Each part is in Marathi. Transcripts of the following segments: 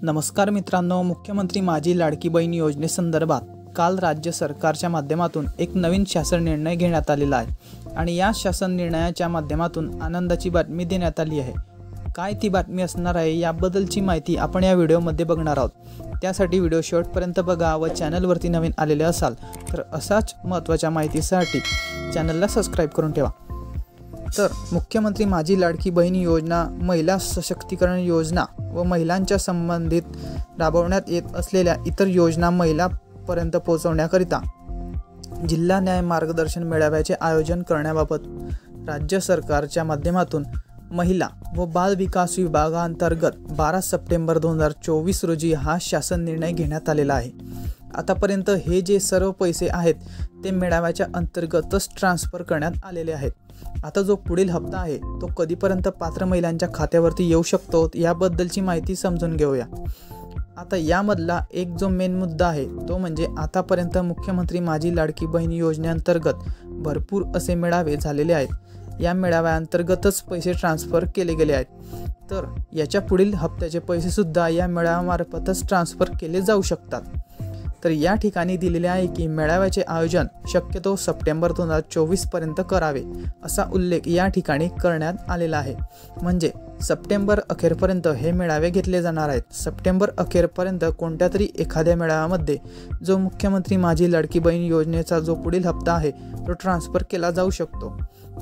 नमस्कार मित्रांनो, मुख्यमंत्री माझी लाडकी बहीण योजनेसंदर्भात काल राज्य सरकारच्या माध्यमातून एक नवीन शासन निर्णय घेण्यात आलेला आहे आणि या शासन निर्णयाच्या माध्यमातून आनंदाची बातमी देण्यात आली आहे। काय ती बातमी असणार आहे याबद्दलची माहिती आपण या व्हिडिओमध्ये बघणार आहोत। त्यासाठी व्हिडिओ शेवटपर्यंत बघा व चॅनलवरती नवीन आलेले असाल तर असाच महत्त्वाच्या माहितीसाठी चॅनलला सबस्क्राइब करून ठेवा। तर मुख्यमंत्री माझी लाडकी बहीण योजना, महिला सशक्तीकरण योजना व महिलांच्या संबंधित राबवण्यात येत असलेल्या इतर योजना महिलांपर्यंत पोहोचवण्याकरिता जिल्हा न्याय मार्गदर्शन मेळाव्याचे आयोजन करण्याबाबत राज्य सरकारच्या माध्यमातून महिला व बाल विकास विभागांतर्गत 12 सप्टेंबर 2024 रोजी हा शासन निर्णय घेण्यात आलेला आहे। आतापर्यंत हे जे सर्व पैसे आहेत ते मेळाव्याच्या अंतर्गतच ट्रान्सफर करण्यात आलेले आहेत। आता जो पुढील हप्ता आहे तो कधीपर्यंत पात्र महिलांच्या खात्यावरती येऊ शकतो याबद्दलची माहिती समजून घेऊया। आता यामधला एक जो मेन मुद्दा आहे तो म्हणजे आतापर्यंत मुख्यमंत्री माझी लाडकी बहीण योजनेअंतर्गत भरपूर असे मेळावे झालेले आहेत। या मेळाव्याअंतर्गतच पैसे ट्रान्सफर केले गेले आहेत, तर याच्या पुढील हप्त्याचे पैसे सुद्धा या मेळाव्यामार्फतच ट्रान्सफर केले जाऊ शकतात। तर या ठिकाणी दिलेले आहे की मेळाव्याचे आयोजन शक्यतो सप्टेंबर 2024 पर्यंत करावे असा उल्लेख या ठिकाणी करण्यात आलेला आहे। म्हणजे सप्टेंबर अखेरपर्यंत हे मेळावे घेतले जाणार आहेत। सप्टेंबर अखेरपर्यंत कोणत्या तरी एखाद्या मेळाव्यामध्ये जो मुख्यमंत्री माझी लाडकी बहीण योजनेचा जो पुढील हप्ता आहे तो ट्रान्सफर केला जाऊ शकतो।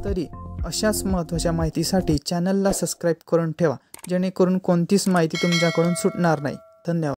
तरी अशाच महत्त्वाच्या माहितीसाठी चॅनलला सबस्क्राइब करून ठेवा, जेणेकरून कोणतीच माहिती तुमच्याकडून सुटणार नाही। धन्यवाद।